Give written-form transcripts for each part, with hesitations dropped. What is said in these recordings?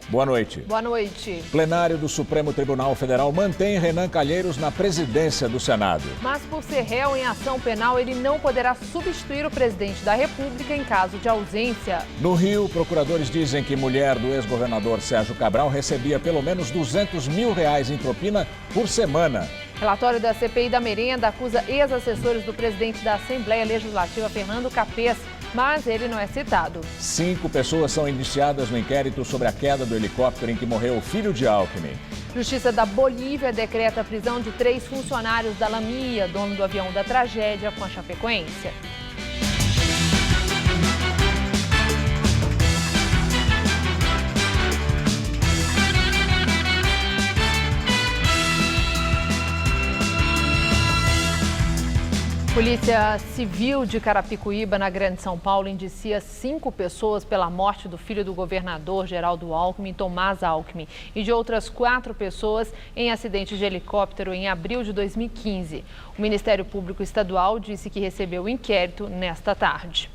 Boa noite. Boa noite. Plenário do Supremo Tribunal Federal mantém Renan Calheiros na presidência do Senado. Mas por ser réu em ação penal, ele não poderá substituir o presidente da República em caso de ausência. No Rio, procuradores dizem que mulher do ex-governador Sérgio Cabral recebia pelo menos R$200 mil em propina por semana. Relatório da CPI da Merenda acusa ex-assessores do presidente da Assembleia Legislativa, Fernando Capês, mas ele não é citado. 5 pessoas são indiciadas no inquérito sobre a queda do helicóptero em que morreu o filho de Alckmin. Justiça da Bolívia decreta a prisão de 3 funcionários da Lamia, dono do avião da tragédia com a Chapecoense. Polícia Civil de Carapicuíba, na Grande São Paulo, indicia 5 pessoas pela morte do filho do governador Geraldo Alckmin, Tomás Alckmin, e de outras 4 pessoas em acidente de helicóptero em abril de 2015. O Ministério Público Estadual disse que recebeu o inquérito nesta tarde.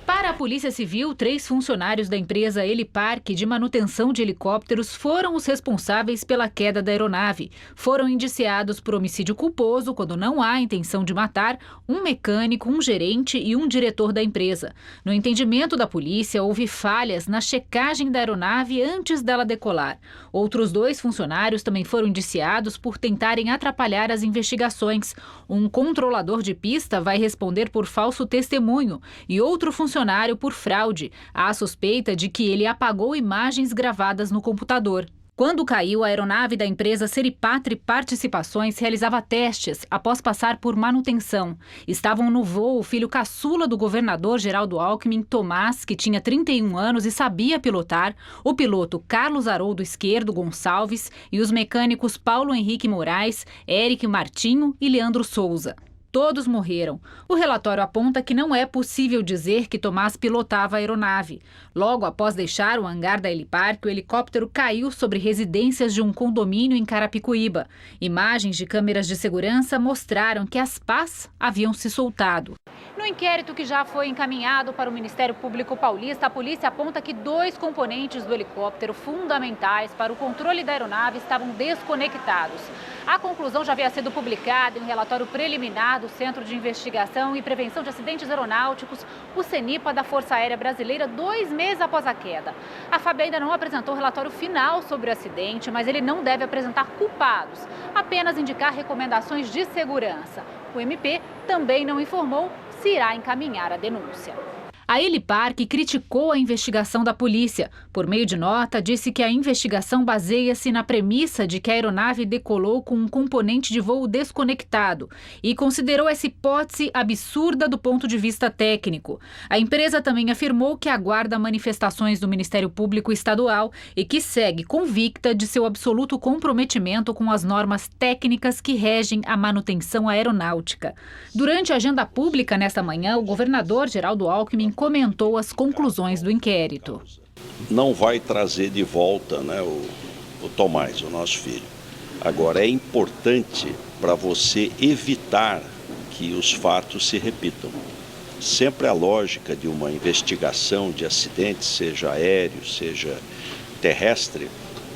Para a Polícia Civil, 3 funcionários da empresa Helipark de manutenção de helicópteros foram os responsáveis pela queda da aeronave. Foram indiciados por homicídio culposo, quando não há intenção de matar, um mecânico, um gerente e um diretor da empresa. No entendimento da polícia, houve falhas na checagem da aeronave antes dela decolar. Outros 2 funcionários também foram indiciados por tentarem atrapalhar as investigações. Um controlador de pista vai responder por falso testemunho e outro funcionário por fraude. Há suspeita de que ele apagou imagens gravadas no computador. Quando caiu, a aeronave da empresa Seripatri Participações realizava testes após passar por manutenção. Estavam no voo o filho caçula do governador Geraldo Alckmin, Tomás, que tinha 31 anos e sabia pilotar, o piloto Carlos Haroldo Esquerdo Gonçalves e os mecânicos Paulo Henrique Moraes, Eric Martinho e Leandro Souza. Todos morreram. O relatório aponta que não é possível dizer que Tomás pilotava a aeronave. Logo após deixar o hangar da Helipark, o helicóptero caiu sobre residências de um condomínio em Carapicuíba. Imagens de câmeras de segurança mostraram que as pás haviam se soltado. No inquérito que já foi encaminhado para o Ministério Público Paulista, a polícia aponta que 2 componentes do helicóptero fundamentais para o controle da aeronave estavam desconectados. A conclusão já havia sido publicada em um relatório preliminar do Centro de Investigação e Prevenção de Acidentes Aeronáuticos, o CENIPA, da Força Aérea Brasileira, 2 meses após a queda. A FAB ainda não apresentou o relatório final sobre o acidente, mas ele não deve apresentar culpados, apenas indicar recomendações de segurança. O MP também não informou se irá encaminhar a denúncia. A Helipark criticou a investigação da polícia. Por meio de nota, disse que a investigação baseia-se na premissa de que a aeronave decolou com um componente de voo desconectado e considerou essa hipótese absurda do ponto de vista técnico. A empresa também afirmou que aguarda manifestações do Ministério Público Estadual e que segue convicta de seu absoluto comprometimento com as normas técnicas que regem a manutenção aeronáutica. Durante a agenda pública nesta manhã, o governador Geraldo Alckmin comentou as conclusões do inquérito. Não vai trazer de volta, o Tomás, o nosso filho. Agora, é importante para você evitar que os fatos se repitam. Sempre a lógica de uma investigação de acidente, seja aéreo, seja terrestre,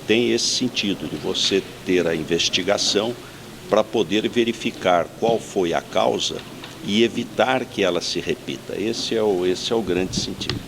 tem esse sentido de você ter a investigação para poder verificar qual foi a causa e evitar que ela se repita. Esse é o grande sentido.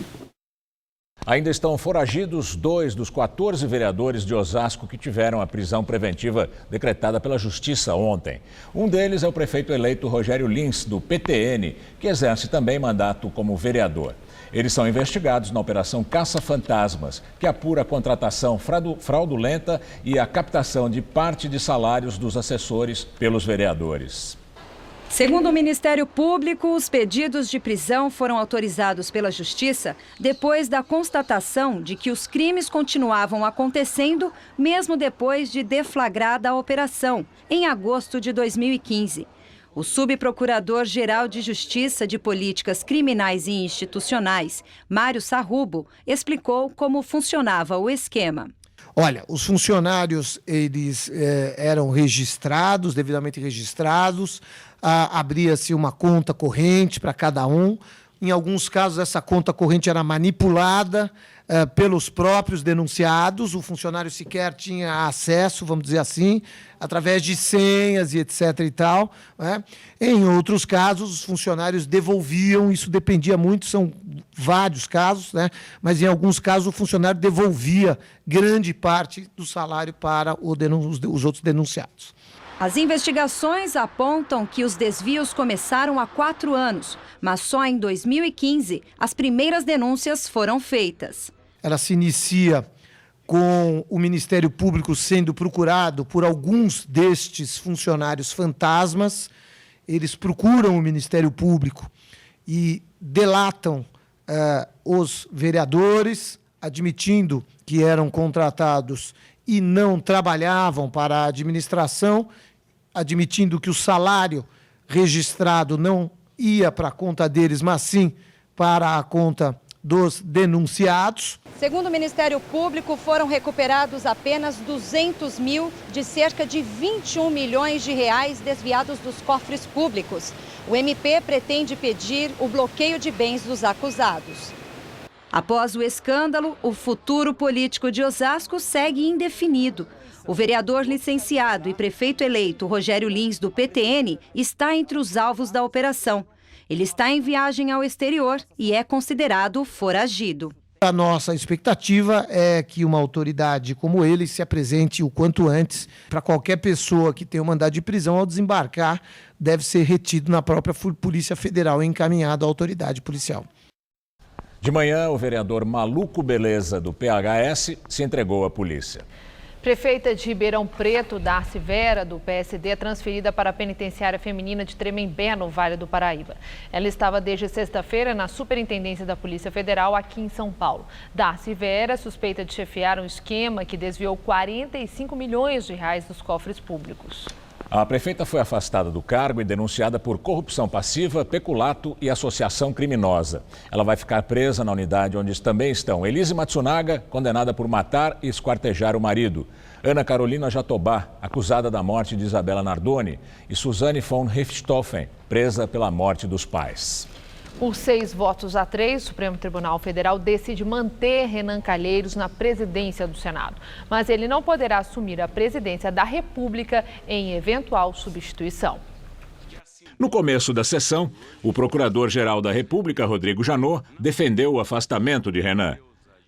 Ainda estão foragidos 2 dos 14 vereadores de Osasco que tiveram a prisão preventiva decretada pela Justiça ontem. Um deles é o prefeito eleito Rogério Lins, do PTN, que exerce também mandato como vereador. Eles são investigados na Operação Caça-Fantasmas, que apura a contratação fraudulenta e a captação de parte de salários dos assessores pelos vereadores. Segundo o Ministério Público, os pedidos de prisão foram autorizados pela Justiça depois da constatação de que os crimes continuavam acontecendo mesmo depois de deflagrada a operação, em agosto de 2015. O subprocurador-geral de Justiça de Políticas Criminais e Institucionais, Mário Sarrubo, explicou como funcionava o esquema. Olha, os funcionários eles eram registrados, devidamente registrados, abria-se uma conta corrente para cada um, Em alguns casos, essa conta corrente era manipulada pelos próprios denunciados. O funcionário sequer tinha acesso, vamos dizer assim, através de senhas e etc. e tal, né? Em outros casos, os funcionários devolviam, isso dependia muito, são vários casos, né? Mas em alguns casos o funcionário devolvia grande parte do salário para os outros denunciados. As investigações apontam que os desvios começaram há 4 anos, mas só em 2015 as primeiras denúncias foram feitas. Ela se inicia com o Ministério Público sendo procurado por alguns destes funcionários fantasmas. Eles procuram o Ministério Público e delatam os vereadores, admitindo que eram contratados e não trabalhavam para a administração, admitindo que o salário registrado não ia para a conta deles, mas sim para a conta dos denunciados. Segundo o Ministério Público, foram recuperados apenas 200 mil de cerca de 21 milhões de reais desviados dos cofres públicos. O MP pretende pedir o bloqueio de bens dos acusados. Após o escândalo, o futuro político de Osasco segue indefinido. O vereador licenciado e prefeito eleito Rogério Lins, do PTN, está entre os alvos da operação. Ele está em viagem ao exterior e é considerado foragido. A nossa expectativa é que uma autoridade como ele se apresente o quanto antes. Para qualquer pessoa que tenha um mandado de prisão, ao desembarcar, deve ser retido na própria Polícia Federal e encaminhado à autoridade policial. De manhã, o vereador Maluco Beleza, do PHS, se entregou à polícia. Prefeita de Ribeirão Preto, Darcy Vera, do PSD, é transferida para a penitenciária feminina de Tremembé, no Vale do Paraíba. Ela estava desde sexta-feira na Superintendência da Polícia Federal aqui em São Paulo. Darcy Vera é suspeita de chefiar um esquema que desviou 45 milhões de reais dos cofres públicos. A prefeita foi afastada do cargo e denunciada por corrupção passiva, peculato e associação criminosa. Ela vai ficar presa na unidade onde também estão Elise Matsunaga, condenada por matar e esquartejar o marido, Ana Carolina Jatobá, acusada da morte de Isabela Nardoni, e Suzane von Richthofen, presa pela morte dos pais. Por 6-3, o Supremo Tribunal Federal decide manter Renan Calheiros na presidência do Senado. Mas ele não poderá assumir a presidência da República em eventual substituição. No começo da sessão, o Procurador-Geral da República, Rodrigo Janot, defendeu o afastamento de Renan.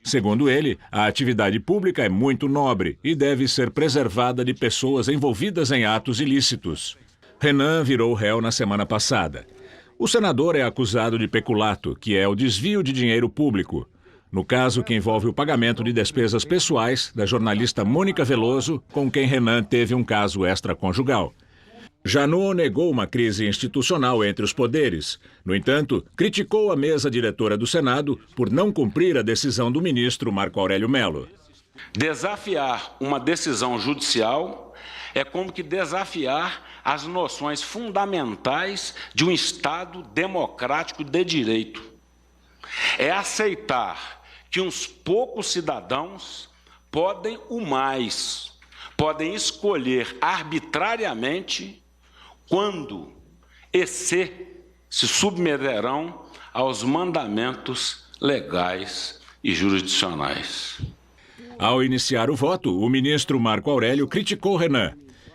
Segundo ele, a atividade pública é muito nobre e deve ser preservada de pessoas envolvidas em atos ilícitos. Renan virou réu na semana passada. O senador é acusado de peculato, que é o desvio de dinheiro público. No caso que envolve o pagamento de despesas pessoais da jornalista Mônica Veloso, com quem Renan teve um caso extraconjugal. Janot negou uma crise institucional entre os poderes. No entanto, criticou a mesa diretora do Senado por não cumprir a decisão do ministro Marco Aurélio Mello. Desafiar uma decisão judicial é como que desafiar as noções fundamentais de um Estado democrático de direito. É aceitar que uns poucos cidadãos podem escolher arbitrariamente quando e se submeterão aos mandamentos legais e jurisdicionais. Ao iniciar o voto, o ministro Marco Aurélio criticou Renan.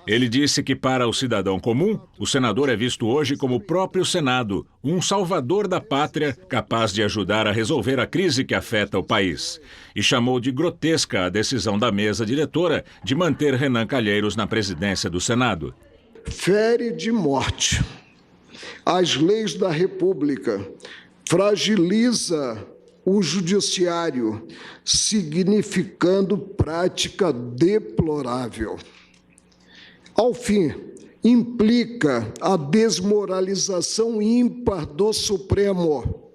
Ele disse que para o cidadão comum, o senador é visto hoje como o próprio Senado, um salvador da pátria capaz de ajudar a resolver a crise que afeta o país. E chamou de grotesca a decisão da mesa diretora de manter Renan Calheiros na presidência do Senado. Fere de morte as leis da República, fragiliza o judiciário, significando prática deplorável. Ao fim, implica a desmoralização ímpar do Supremo.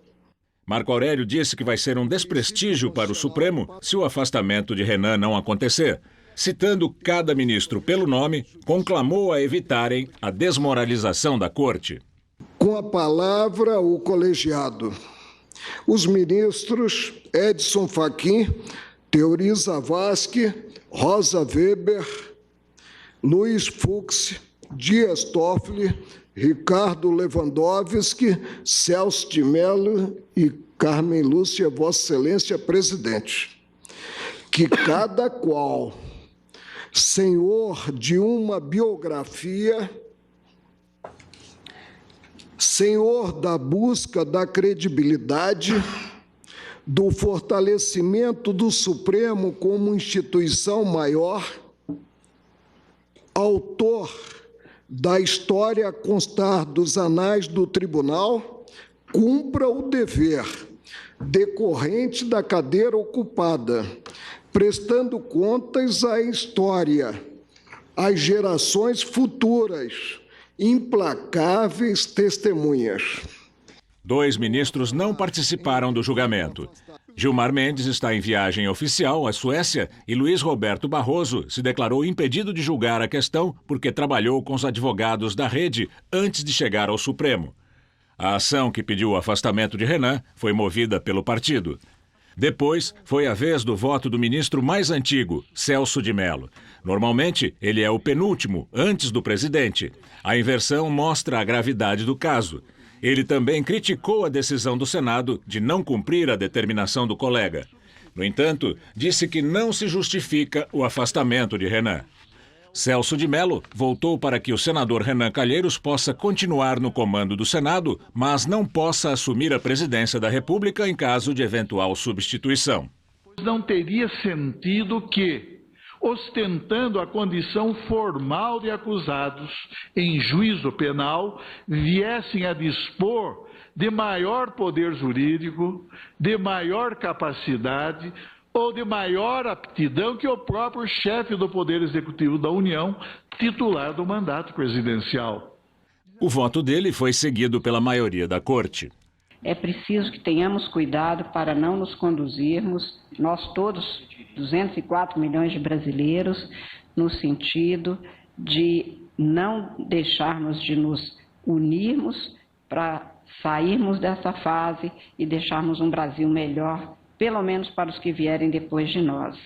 Marco Aurélio disse que vai ser um desprestígio para o Supremo se o afastamento de Renan não acontecer. Citando cada ministro pelo nome, conclamou a evitarem a desmoralização da Corte. Com a palavra, o colegiado. Os ministros Edson Fachin, Teori Zavascki, Rosa Weber, Luiz Fux, Dias Toffoli, Ricardo Lewandowski, Celso de Mello e Carmen Lúcia, Vossa Excelência, presidente. Que cada qual, senhor de uma biografia, senhor da busca da credibilidade, do fortalecimento do Supremo como instituição maior, autor da história a constar dos anais do tribunal, cumpra o dever decorrente da cadeira ocupada, prestando contas à história, às gerações futuras, implacáveis testemunhas. 2 ministros não participaram do julgamento. Gilmar Mendes está em viagem oficial à Suécia e Luiz Roberto Barroso se declarou impedido de julgar a questão porque trabalhou com os advogados da rede antes de chegar ao Supremo. A ação que pediu o afastamento de Renan foi movida pelo partido. Depois, foi a vez do voto do ministro mais antigo, Celso de Mello. Normalmente, ele é o penúltimo, antes do presidente. A inversão mostra a gravidade do caso. Ele também criticou a decisão do Senado de não cumprir a determinação do colega. No entanto, disse que não se justifica o afastamento de Renan. Celso de Mello voltou para que o senador Renan Calheiros possa continuar no comando do Senado, mas não possa assumir a presidência da República em caso de eventual substituição. Não teria sentido que, ostentando a condição formal de acusados em juízo penal, viessem a dispor de maior poder jurídico, de maior capacidade ou de maior aptidão que o próprio chefe do Poder Executivo da União, titular do mandato presidencial. O voto dele foi seguido pela maioria da Corte. É preciso que tenhamos cuidado para não nos conduzirmos, nós todos, 204 milhões de brasileiros, no sentido de não deixarmos de nos unirmos para sairmos dessa fase e deixarmos um Brasil melhor, pelo menos para os que vierem depois de nós.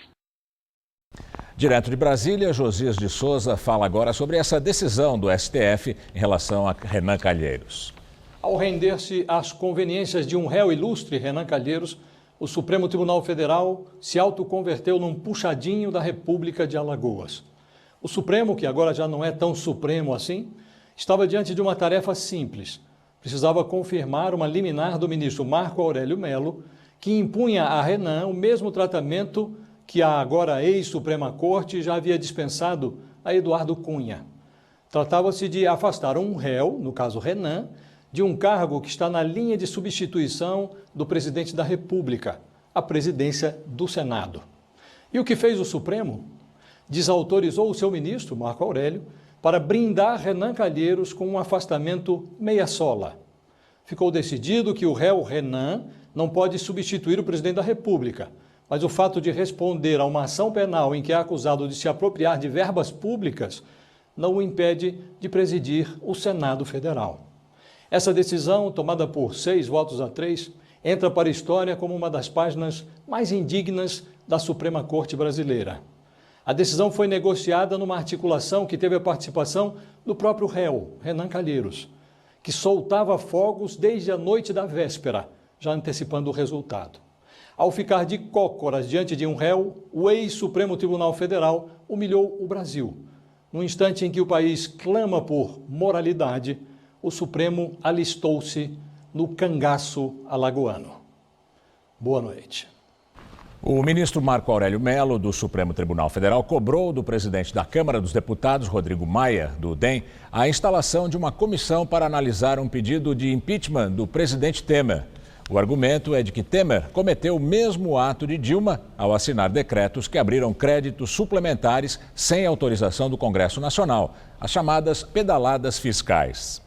Direto de Brasília, Josias de Souza fala agora sobre essa decisão do STF em relação a Renan Calheiros. Ao render-se às conveniências de um réu ilustre, Renan Calheiros, o Supremo Tribunal Federal se autoconverteu num puxadinho da República de Alagoas. O Supremo, que agora já não é tão supremo assim, estava diante de uma tarefa simples. Precisava confirmar uma liminar do ministro Marco Aurélio Mello, que impunha a Renan o mesmo tratamento que a agora ex-Suprema Corte já havia dispensado a Eduardo Cunha. Tratava-se de afastar um réu, no caso Renan, de um cargo que está na linha de substituição do presidente da República, a presidência do Senado. E o que fez o Supremo? Desautorizou o seu ministro, Marco Aurélio, para brindar Renan Calheiros com um afastamento meia-sola. Ficou decidido que o réu Renan não pode substituir o presidente da República, mas o fato de responder a uma ação penal em que é acusado de se apropriar de verbas públicas não o impede de presidir o Senado Federal. Essa decisão, tomada por 6-3, entra para a história como uma das páginas mais indignas da Suprema Corte brasileira. A decisão foi negociada numa articulação que teve a participação do próprio réu, Renan Calheiros, que soltava fogos desde a noite da véspera, já antecipando o resultado. Ao ficar de cócoras diante de um réu, o ex-Supremo Tribunal Federal humilhou o Brasil. No instante em que o país clama por moralidade, o Supremo alistou-se no cangaço alagoano. Boa noite. O ministro Marco Aurélio Mello, do Supremo Tribunal Federal, cobrou do presidente da Câmara dos Deputados, Rodrigo Maia, do DEM, a instalação de uma comissão para analisar um pedido de impeachment do presidente Temer. O argumento é de que Temer cometeu o mesmo ato de Dilma ao assinar decretos que abriram créditos suplementares sem autorização do Congresso Nacional, as chamadas pedaladas fiscais.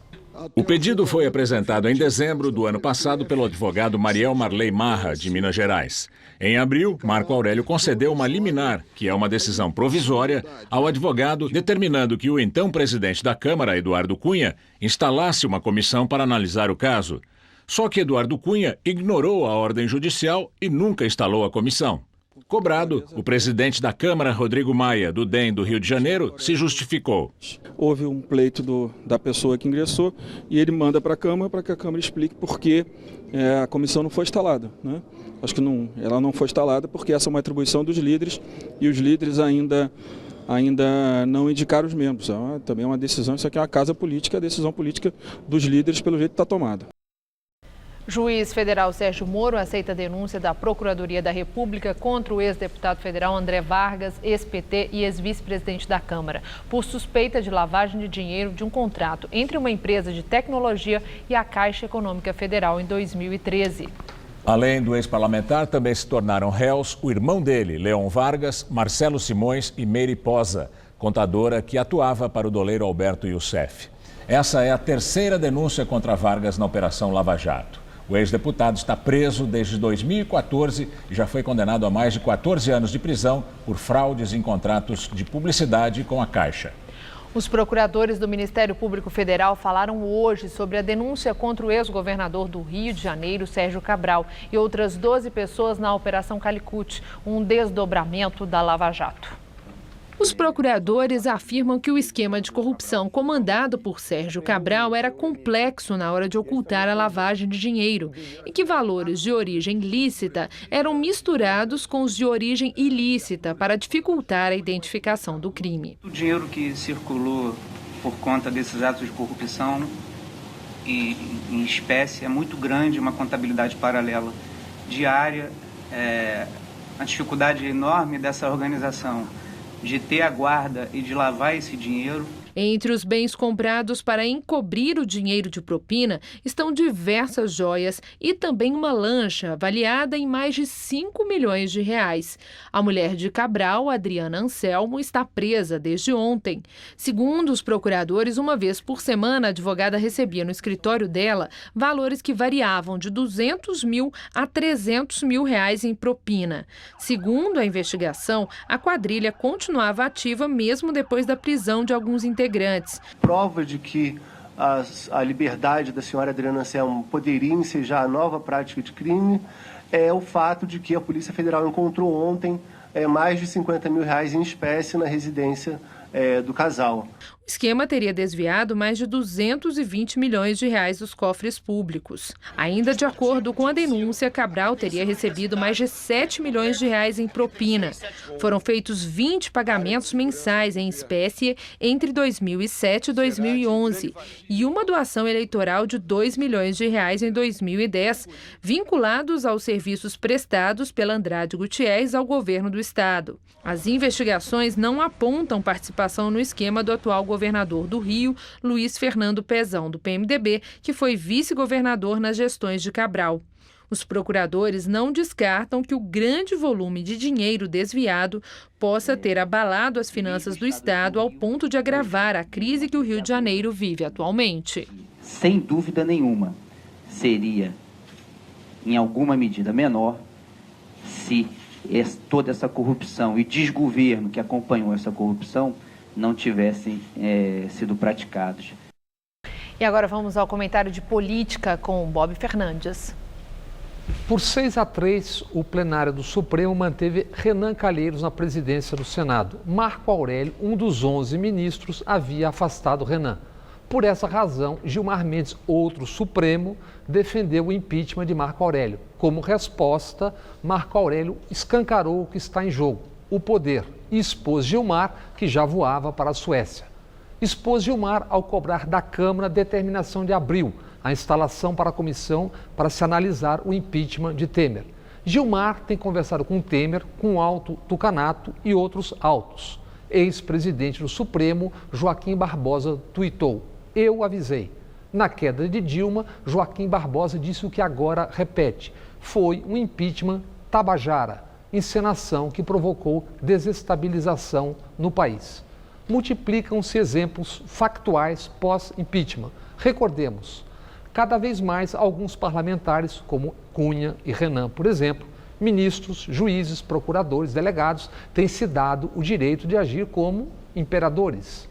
O pedido foi apresentado em dezembro do ano passado pelo advogado Mariel Marley Marra, de Minas Gerais. Em abril, Marco Aurélio concedeu uma liminar, que é uma decisão provisória, ao advogado, determinando que o então presidente da Câmara, Eduardo Cunha, instalasse uma comissão para analisar o caso. Só que Eduardo Cunha ignorou a ordem judicial e nunca instalou a comissão. Cobrado, o presidente da Câmara, Rodrigo Maia, do DEM do Rio de Janeiro, se justificou. Houve um pleito da pessoa que ingressou e ele manda para a Câmara para que a Câmara explique por que a comissão não foi instalada, né? Acho que ela não foi instalada porque essa é uma atribuição dos líderes e os líderes ainda não indicaram os membros. Também é uma decisão, isso aqui é uma casa política, a decisão política dos líderes pelo jeito está tomada. Juiz federal Sérgio Moro aceita a denúncia da Procuradoria da República contra o ex-deputado federal André Vargas, ex-PT e ex-vice-presidente da Câmara, por suspeita de lavagem de dinheiro de um contrato entre uma empresa de tecnologia e a Caixa Econômica Federal em 2013. Além do ex-parlamentar, também se tornaram réus o irmão dele, Leon Vargas, Marcelo Simões e Meire Posa, contadora que atuava para o doleiro Alberto Youssef. Essa é a terceira denúncia contra Vargas na Operação Lava Jato. O ex-deputado está preso desde 2014 e já foi condenado a mais de 14 anos de prisão por fraudes em contratos de publicidade com a Caixa. Os procuradores do Ministério Público Federal falaram hoje sobre a denúncia contra o ex-governador do Rio de Janeiro, Sérgio Cabral, e outras 12 pessoas na Operação Calicut, um desdobramento da Lava Jato. Os procuradores afirmam que o esquema de corrupção comandado por Sérgio Cabral era complexo na hora de ocultar a lavagem de dinheiro e que valores de origem lícita eram misturados com os de origem ilícita para dificultar a identificação do crime. O dinheiro que circulou por conta desses atos de corrupção em espécie é muito grande, uma contabilidade paralela diária, a dificuldade enorme dessa organização de ter a guarda e de lavar esse dinheiro. Entre os bens comprados para encobrir o dinheiro de propina estão diversas joias e também uma lancha avaliada em mais de 5 milhões de reais. A mulher de Cabral, Adriana Anselmo, está presa desde ontem. Segundo os procuradores, uma vez por semana a advogada recebia no escritório dela valores que variavam de 200 mil a 300 mil reais em propina. Segundo a investigação, a quadrilha continuava ativa mesmo depois da prisão de alguns integrantes. Prova de que a liberdade da senhora Adriana Anselmo poderia ensejar a nova prática de crime é o fato de que a Polícia Federal encontrou ontem mais de 50 mil reais em espécie na residência do casal. O esquema teria desviado mais de 220 milhões de reais dos cofres públicos. Ainda de acordo com a denúncia, Cabral teria recebido mais de 7 milhões de reais em propina. Foram feitos 20 pagamentos mensais em espécie entre 2007 e 2011 e uma doação eleitoral de 2 milhões de reais em 2010, vinculados aos serviços prestados pela Andrade Gutierrez ao governo do estado. As investigações não apontam participação no esquema do atual governador do Rio, Luiz Fernando Pezão, do PMDB, que foi vice-governador nas gestões de Cabral. Os procuradores não descartam que o grande volume de dinheiro desviado possa ter abalado as finanças do estado ao ponto de agravar a crise que o Rio de Janeiro vive atualmente. Sem dúvida nenhuma, seria, em alguma medida menor, se toda essa corrupção e desgoverno que acompanhou essa corrupção não tivessem sido praticados. E agora vamos ao comentário de política com Bob Fernandes. Por 6-3, o plenário do Supremo manteve Renan Calheiros na presidência do Senado. Marco Aurélio, um dos 11 ministros, havia afastado Renan. Por essa razão, Gilmar Mendes, outro Supremo, defendeu o impeachment de Marco Aurélio. Como resposta, Marco Aurélio escancarou o que está em jogo, o poder, e expôs Gilmar, que já voava para a Suécia. Expôs Gilmar ao cobrar da Câmara determinação de abril, a instalação para a comissão para se analisar o impeachment de Temer. Gilmar tem conversado com Temer, com o Alto Tucanato e outros altos. Ex-presidente do Supremo, Joaquim Barbosa, tuitou: "Eu avisei". Na queda de Dilma, Joaquim Barbosa disse o que agora repete: foi um impeachment tabajara, encenação que provocou desestabilização no país. Multiplicam-se exemplos factuais pós-impeachment. Recordemos, cada vez mais alguns parlamentares, como Cunha e Renan, por exemplo, ministros, juízes, procuradores, delegados, têm se dado o direito de agir como imperadores.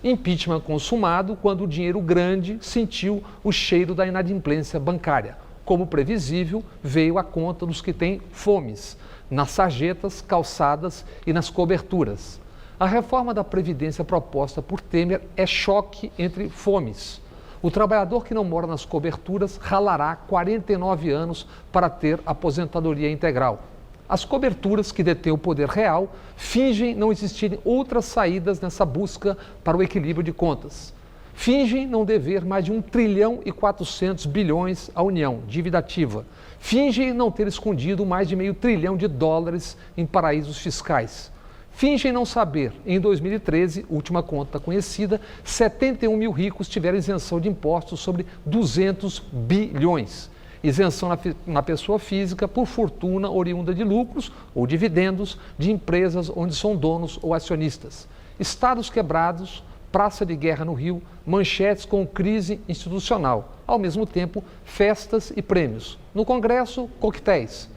Impeachment consumado quando o dinheiro grande sentiu o cheiro da inadimplência bancária. Como previsível, veio a conta dos que têm fomes, nas sarjetas, calçadas e nas coberturas. A reforma da Previdência proposta por Temer é choque entre fomes. O trabalhador que não mora nas coberturas ralará 49 anos para ter aposentadoria integral. As coberturas que detêm o poder real fingem não existirem outras saídas nessa busca para o equilíbrio de contas. Fingem não dever mais de 1 trilhão e 400 bilhões à União, dívida ativa. Fingem não ter escondido mais de meio trilhão de dólares em paraísos fiscais. Fingem não saber, em 2013, última conta conhecida, 71 mil ricos tiveram isenção de impostos sobre 200 bilhões. Isenção na pessoa física por fortuna oriunda de lucros ou dividendos de empresas onde são donos ou acionistas. Estados quebrados, praça de guerra no Rio, manchetes com crise institucional. Ao mesmo tempo, festas e prêmios. No Congresso, coquetéis.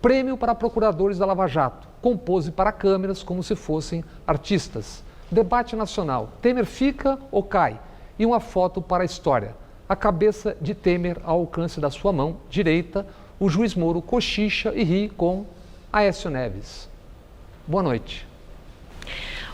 Prêmio para procuradores da Lava Jato, com pose para câmeras como se fossem artistas. Debate nacional, Temer fica ou cai? E uma foto para a história. A cabeça de Temer ao alcance da sua mão direita, o juiz Moro cochicha e ri com Aécio Neves. Boa noite.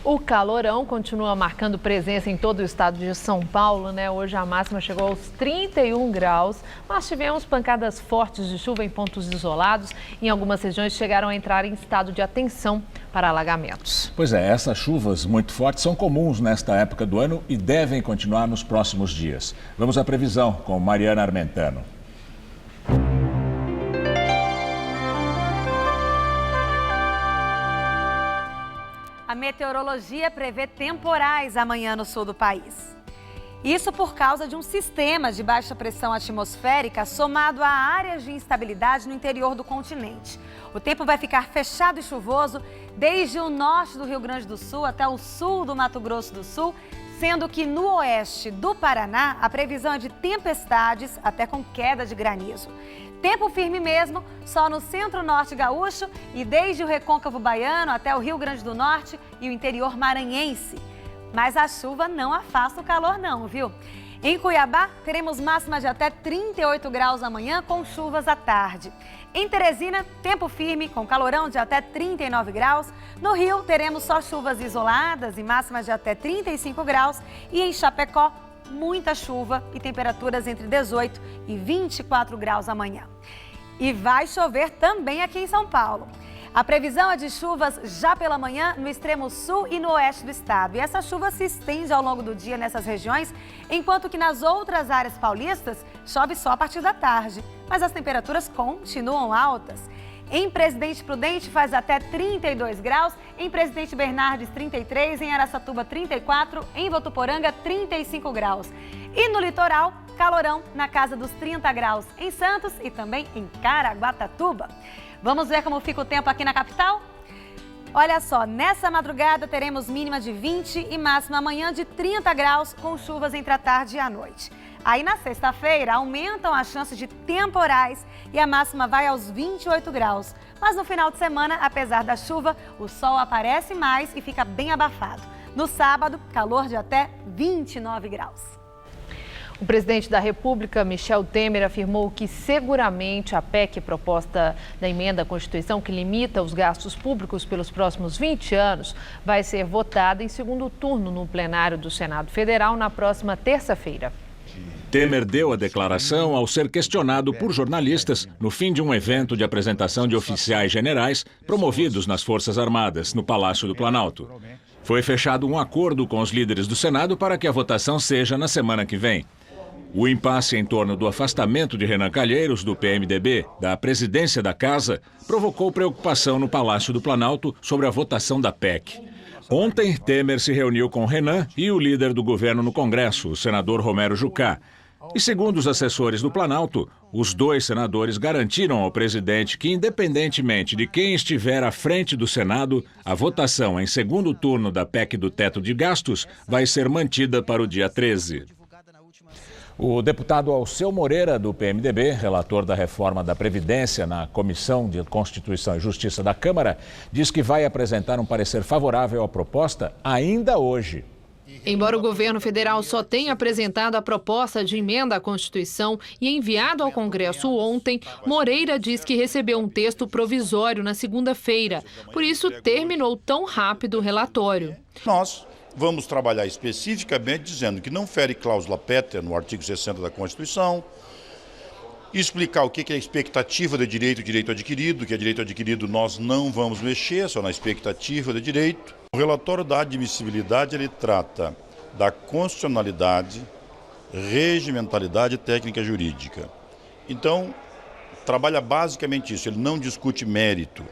O calorão continua marcando presença em todo o estado de São Paulo, né? Hoje a máxima chegou aos 31 graus, mas tivemos pancadas fortes de chuva em pontos isolados. Em algumas regiões chegaram a entrar em estado de atenção para alagamentos. Pois é, essas chuvas muito fortes são comuns nesta época do ano e devem continuar nos próximos dias. Vamos à previsão com Mariana Armentano. A meteorologia prevê temporais amanhã no sul do país. Isso por causa de um sistema de baixa pressão atmosférica somado a áreas de instabilidade no interior do continente. O tempo vai ficar fechado e chuvoso desde o norte do Rio Grande do Sul até o sul do Mato Grosso do Sul, sendo que no oeste do Paraná a previsão é de tempestades até com queda de granizo. Tempo firme mesmo, só no centro-norte gaúcho e desde o recôncavo baiano até o Rio Grande do Norte e o interior maranhense. Mas a chuva não afasta o calor não, viu? Em Cuiabá, teremos máxima de até 38 graus amanhã com chuvas à tarde. Em Teresina, tempo firme com calorão de até 39 graus. No Rio, teremos só chuvas isoladas e máximas de até 35 graus. E em Chapecó, muita chuva e temperaturas entre 18 e 24 graus amanhã. E vai chover também aqui em São Paulo. A previsão é de chuvas já pela manhã no extremo sul e no oeste do estado. E essa chuva se estende ao longo do dia nessas regiões, enquanto que nas outras áreas paulistas chove só a partir da tarde. Mas as temperaturas continuam altas. Em Presidente Prudente faz até 32 graus, em Presidente Bernardes 33, em Araçatuba 34, em Votuporanga 35 graus. E no litoral, calorão na casa dos 30 graus em Santos e também em Caraguatatuba. Vamos ver como fica o tempo aqui na capital? Olha só, nessa madrugada teremos mínima de 20 e máxima amanhã de 30 graus com chuvas entre a tarde e a noite. Aí na sexta-feira aumentam as chances de temporais e a máxima vai aos 28 graus. Mas no final de semana, apesar da chuva, o sol aparece mais e fica bem abafado. No sábado, calor de até 29 graus. O presidente da República, Michel Temer, afirmou que seguramente a PEC proposta da emenda à Constituição que limita os gastos públicos pelos próximos 20 anos vai ser votada em segundo turno no plenário do Senado Federal na próxima terça-feira. Temer deu a declaração ao ser questionado por jornalistas no fim de um evento de apresentação de oficiais generais promovidos nas Forças Armadas, no Palácio do Planalto. Foi fechado um acordo com os líderes do Senado para que a votação seja na semana que vem. O impasse em torno do afastamento de Renan Calheiros, do PMDB, da presidência da Casa, provocou preocupação no Palácio do Planalto sobre a votação da PEC. Ontem, Temer se reuniu com Renan e o líder do governo no Congresso, o senador Romero Jucá. E segundo os assessores do Planalto, os dois senadores garantiram ao presidente que, independentemente de quem estiver à frente do Senado, a votação em segundo turno da PEC do teto de gastos vai ser mantida para o dia 13. O deputado Alceu Moreira, do PMDB, relator da reforma da Previdência na Comissão de Constituição e Justiça da Câmara, diz que vai apresentar um parecer favorável à proposta ainda hoje. Embora o governo federal só tenha apresentado a proposta de emenda à Constituição e enviado ao Congresso ontem, Moreira diz que recebeu um texto provisório na segunda-feira. Por isso, terminou tão rápido o relatório. Nós vamos trabalhar especificamente dizendo que não fere cláusula pétrea no artigo 60 da Constituição, explicar o que é a expectativa de direito, direito adquirido, que é direito adquirido nós não vamos mexer, só na expectativa de direito. O relatório da admissibilidade, ele trata da constitucionalidade, regimentalidade e técnica jurídica. Então, trabalha basicamente isso, ele não discute mérito.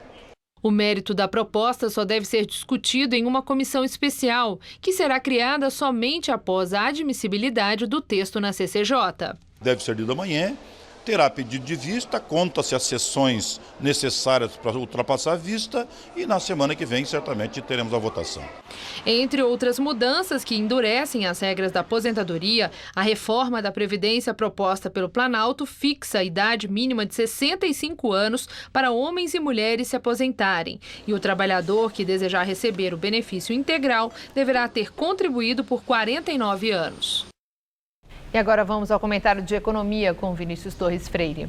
O mérito da proposta só deve ser discutido em uma comissão especial, que será criada somente após a admissibilidade do texto na CCJ. Deve ser lida amanhã. Terá pedido de vista, conta-se as sessões necessárias para ultrapassar a vista e na semana que vem certamente teremos a votação. Entre outras mudanças que endurecem as regras da aposentadoria, a reforma da Previdência proposta pelo Planalto fixa a idade mínima de 65 anos para homens e mulheres se aposentarem. E o trabalhador que desejar receber o benefício integral deverá ter contribuído por 49 anos. E agora vamos ao comentário de economia com Vinícius Torres Freire.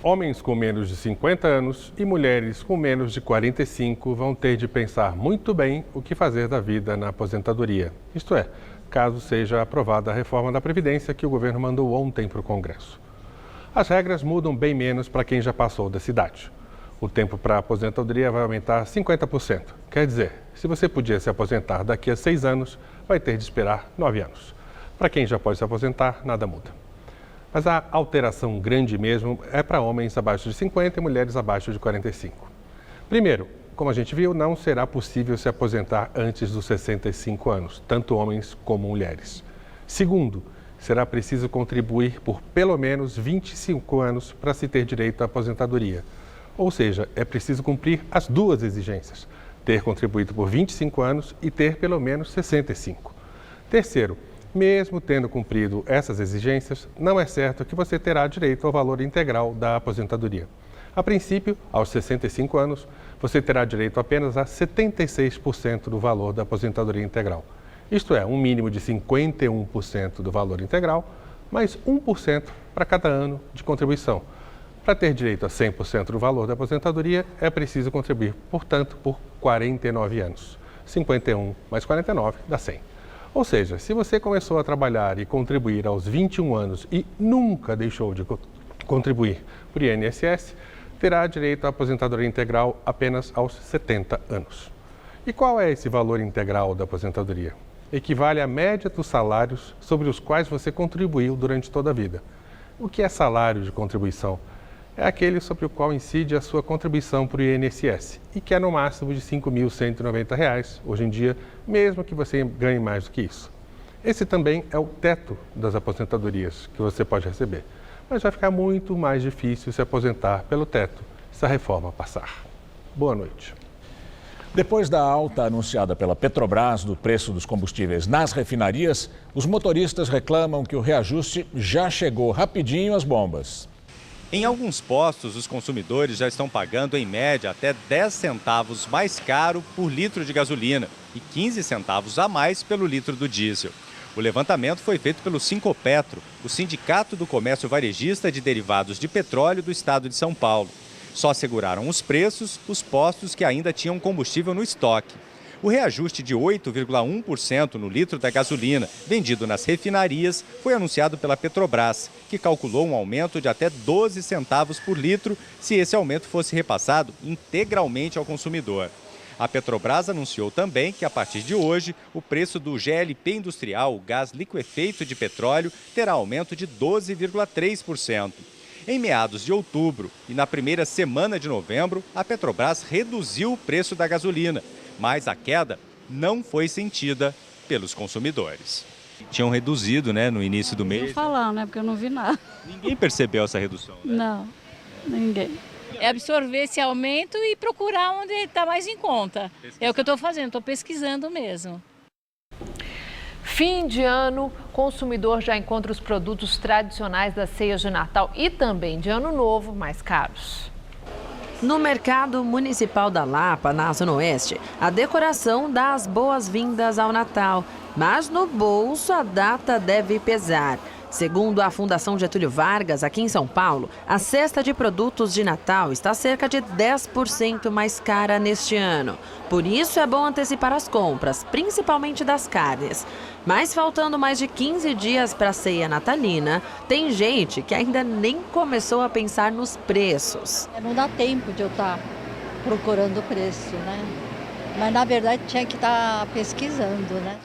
Homens com menos de 50 anos e mulheres com menos de 45 vão ter de pensar muito bem o que fazer da vida na aposentadoria. Isto é, caso seja aprovada a reforma da Previdência que o governo mandou ontem para o Congresso. As regras mudam bem menos para quem já passou dessa idade. O tempo para a aposentadoria vai aumentar 50%. Quer dizer, se você podia se aposentar daqui a 6 anos, vai ter de esperar 9 anos. Para quem já pode se aposentar, nada muda. Mas a alteração grande mesmo é para homens abaixo de 50 e mulheres abaixo de 45. Primeiro, como a gente viu, não será possível se aposentar antes dos 65 anos, tanto homens como mulheres. Segundo, será preciso contribuir por pelo menos 25 anos para se ter direito à aposentadoria. Ou seja, é preciso cumprir as duas exigências, ter contribuído por 25 anos e ter pelo menos 65. Terceiro, mesmo tendo cumprido essas exigências, não é certo que você terá direito ao valor integral da aposentadoria. A princípio, aos 65 anos, você terá direito apenas a 76% do valor da aposentadoria integral. Isto é, um mínimo de 51% do valor integral, mais 1% para cada ano de contribuição. Para ter direito a 100% do valor da aposentadoria, é preciso contribuir, portanto, por 49 anos. 51 mais 49 dá 100. Ou seja, se você começou a trabalhar e contribuir aos 21 anos e nunca deixou de contribuir por INSS, terá direito à aposentadoria integral apenas aos 70 anos. E qual é esse valor integral da aposentadoria? Equivale à média dos salários sobre os quais você contribuiu durante toda a vida. O que é salário de contribuição? É aquele sobre o qual incide a sua contribuição para o INSS e que é no máximo de R$ 5.190, hoje em dia, mesmo que você ganhe mais do que isso. Esse também é o teto das aposentadorias que você pode receber, mas vai ficar muito mais difícil se aposentar pelo teto se a reforma passar. Boa noite. Depois da alta anunciada pela Petrobras do preço dos combustíveis nas refinarias, os motoristas reclamam que o reajuste já chegou rapidinho às bombas. Em alguns postos, os consumidores já estão pagando, em média, até 10 centavos mais caro por litro de gasolina e 15 centavos a mais pelo litro do diesel. O levantamento foi feito pelo Sincopetro, o Sindicato do Comércio Varejista de Derivados de Petróleo do Estado de São Paulo. Só seguraram os preços os postos que ainda tinham combustível no estoque. O reajuste de 8,1% no litro da gasolina vendido nas refinarias foi anunciado pela Petrobras, que calculou um aumento de até 12 centavos por litro se esse aumento fosse repassado integralmente ao consumidor. A Petrobras anunciou também que, a partir de hoje, o preço do GLP industrial, o gás liquefeito de petróleo, terá aumento de 12,3%. Em meados de outubro e na primeira semana de novembro, a Petrobras reduziu o preço da gasolina, mas a queda não foi sentida pelos consumidores. Tinham reduzido, né, no início do mês. Não falar, né, porque eu não vi nada. Ninguém percebeu essa redução, né? Não, ninguém. É absorver esse aumento e procurar onde está mais em conta. É o que eu estou fazendo, estou pesquisando mesmo. Fim de ano, o consumidor já encontra os produtos tradicionais das ceias de Natal e também de Ano Novo mais caros. No Mercado Municipal da Lapa, na Zona Oeste, a decoração dá as boas-vindas ao Natal, mas no bolso a data deve pesar. Segundo a Fundação Getúlio Vargas, aqui em São Paulo, a cesta de produtos de Natal está cerca de 10% mais cara neste ano. Por isso é bom antecipar as compras, principalmente das carnes. Mas faltando mais de 15 dias para a ceia natalina, tem gente que ainda nem começou a pensar nos preços. Não dá tempo de eu estar procurando o preço, né? Mas, na verdade, tinha que estar pesquisando, né?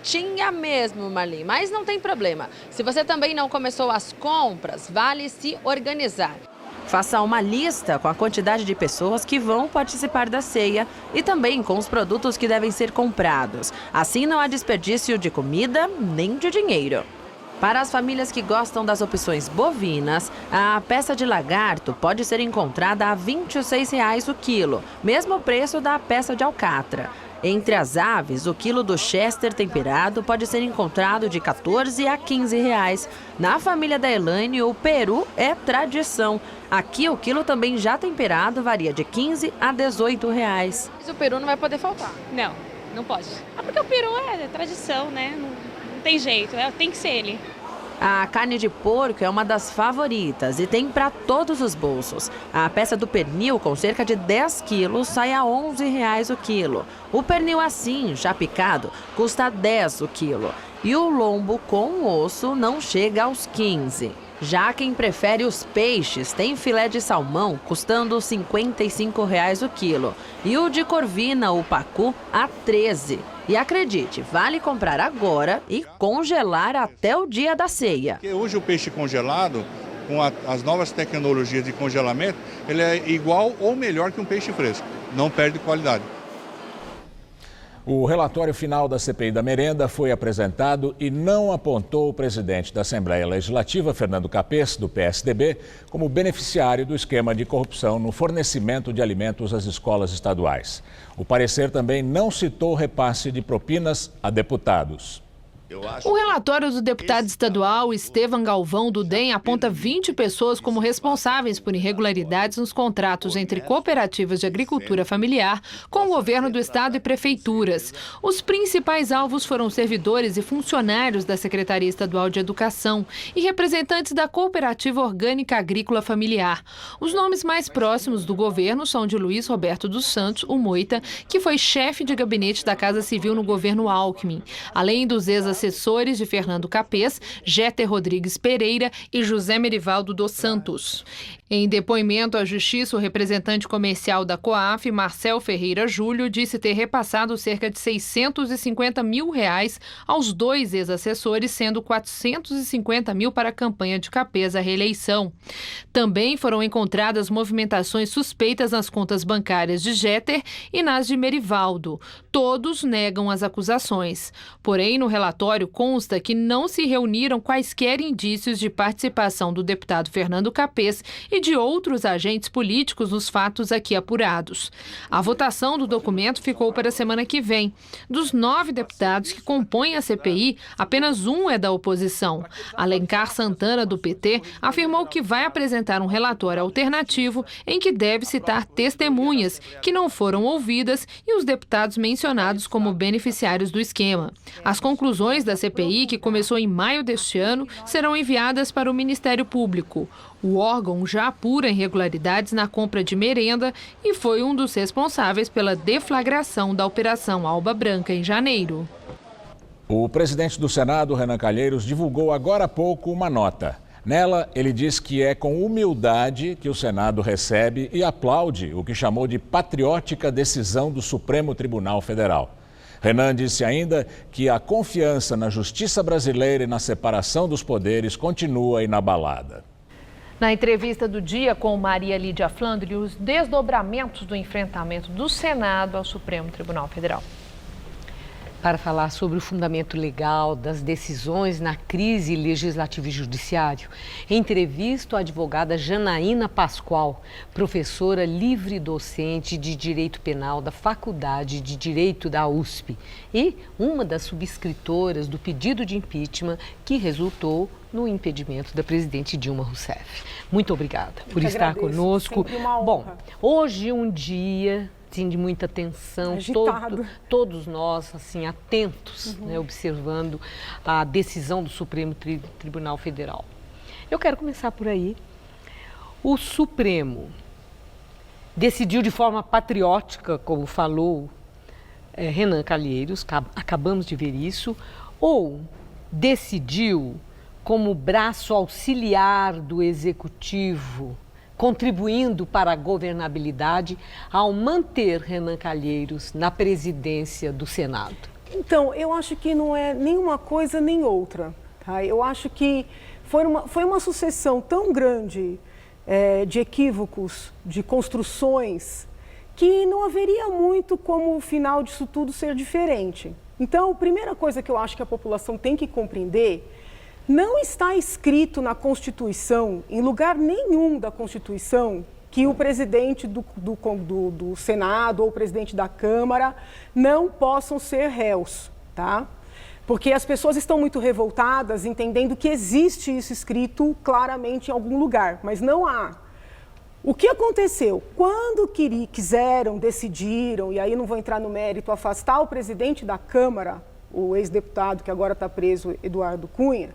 Tinha mesmo, Marli, mas não tem problema. Se você também não começou as compras, vale se organizar. Faça uma lista com a quantidade de pessoas que vão participar da ceia e também com os produtos que devem ser comprados. Assim não há desperdício de comida nem de dinheiro. Para as famílias que gostam das opções bovinas, a peça de lagarto pode ser encontrada a R$ 26,00 o quilo, mesmo preço da peça de alcatra. Entre as aves, o quilo do Chester temperado pode ser encontrado de R$ 14 a R$ 15,00. Na família da Elaine, o peru é tradição. Aqui, o quilo também já temperado varia de R$ 15 a R$ 18,00. Mas o peru não vai poder faltar? Não, não pode. Porque o peru é tradição, né? Não tem jeito, tem que ser ele. A carne de porco é uma das favoritas e tem para todos os bolsos. A peça do pernil com cerca de 10 quilos sai a R$ 11,00 o quilo. O pernil assim, já picado, custa 10 o quilo. E o lombo com osso não chega aos 15. Já quem prefere os peixes tem filé de salmão custando R$ 55,00 o quilo. E o de corvina, o pacu, a 13. E acredite, vale comprar agora e congelar até o dia da ceia. Porque hoje o peixe congelado, com as novas tecnologias de congelamento, ele é igual ou melhor que um peixe fresco. Não perde qualidade. O relatório final da CPI da merenda foi apresentado e não apontou o presidente da Assembleia Legislativa, Fernando Capês, do PSDB, como beneficiário do esquema de corrupção no fornecimento de alimentos às escolas estaduais. O parecer também não citou repasse de propinas a deputados. O relatório do deputado estadual Estevam Galvão, do DEM, aponta 20 pessoas como responsáveis por irregularidades nos contratos entre cooperativas de agricultura familiar com o governo do estado e prefeituras. Os principais alvos foram servidores e funcionários da Secretaria Estadual de Educação e representantes da Cooperativa Orgânica Agrícola Familiar. Os nomes mais próximos do governo são de Luiz Roberto dos Santos, o Moita, que foi chefe de gabinete da Casa Civil no governo Alckmin, além dos ex-assessores de Fernando Capês, Jeter Rodrigues Pereira e José Merivaldo dos Santos. Em depoimento à Justiça, o representante comercial da COAF, Marcel Ferreira Júlio, disse ter repassado cerca de R$ 650 mil aos dois ex-assessores, sendo 450 mil para a campanha de Capês à reeleição. Também foram encontradas movimentações suspeitas nas contas bancárias de Jeter e nas de Merivaldo. Todos negam as acusações. Porém, no relatório consta que não se reuniram quaisquer indícios de participação do deputado Fernando Capês e de outros agentes políticos nos fatos aqui apurados. A votação do documento ficou para a semana que vem. Dos 9 deputados que compõem a CPI, apenas um é da oposição. Alencar Santana, do PT, afirmou que vai apresentar um relatório alternativo em que deve citar testemunhas que não foram ouvidas e os deputados mencionados como beneficiários do esquema. As conclusões da CPI, que começou em maio deste ano, serão enviadas para o Ministério Público. O órgão já apura irregularidades na compra de merenda e foi um dos responsáveis pela deflagração da Operação Alba Branca em janeiro. O presidente do Senado, Renan Calheiros, divulgou agora há pouco uma nota. Nela, ele diz que é com humildade que o Senado recebe e aplaude o que chamou de patriótica decisão do Supremo Tribunal Federal. Renan disse ainda que a confiança na justiça brasileira e na separação dos poderes continua inabalada. Na entrevista do dia com Maria Lídia Flandre, os desdobramentos do enfrentamento do Senado ao Supremo Tribunal Federal. para falar sobre o fundamento legal das decisões na crise legislativa e judiciário. Entrevisto a advogada Janaína Pascoal, professora livre-docente de Direito Penal da Faculdade de Direito da USP e uma das subscritoras do pedido de impeachment que resultou no impedimento da presidente Dilma Rousseff. Muito obrigada por estar conosco. Bom, hoje um dia de muita tensão, todos nós assim atentos, né, observando a decisão do Supremo Tribunal Federal. Eu quero começar por aí. O Supremo decidiu de forma patriótica, como falou Renan Calheiros, acabamos de ver isso, ou decidiu como braço auxiliar do Executivo, contribuindo para a governabilidade ao manter Renan Calheiros na presidência do Senado? Então, eu acho que não é nem uma coisa nem outra. Tá? Eu acho que foi uma sucessão tão grande de equívocos, de construções, que não haveria muito como o final disso tudo ser diferente. Então, a primeira coisa que eu acho que a população tem que compreender: não está escrito na Constituição, em lugar nenhum da Constituição, que o presidente do Senado ou o presidente da Câmara não possam ser réus, tá? Porque as pessoas estão muito revoltadas, entendendo que existe isso escrito claramente em algum lugar, mas não há. O que aconteceu? Quando decidiram, e aí não vou entrar no mérito, afastar o presidente da Câmara, o ex-deputado que agora está preso, Eduardo Cunha,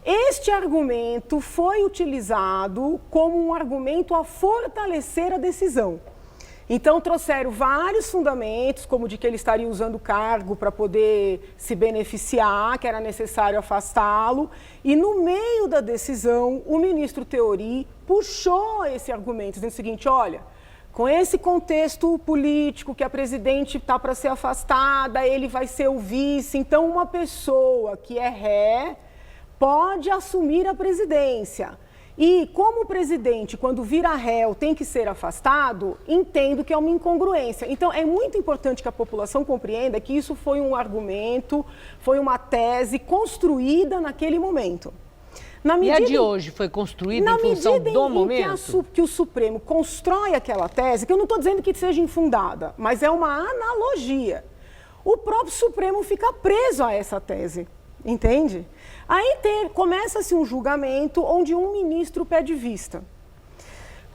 este argumento foi utilizado como um argumento a fortalecer a decisão. Então, trouxeram vários fundamentos, como de que ele estaria usando o cargo para poder se beneficiar, que era necessário afastá-lo. E, no meio da decisão, o ministro Teori puxou esse argumento, dizendo o seguinte: olha, com esse contexto político que a presidente está para ser afastada, ele vai ser o vice, então uma pessoa que é ré pode assumir a presidência. E como o presidente, quando vira réu, tem que ser afastado, entendo que é uma incongruência. Então, é muito importante que a população compreenda que isso foi um argumento, foi uma tese construída naquele momento. E a de hoje foi construída em função do momento? Que o Supremo constrói aquela tese, que eu não estou dizendo que seja infundada, mas é uma analogia. O próprio Supremo fica preso a essa tese, entende? Aí começa-se um julgamento onde um ministro pede vista.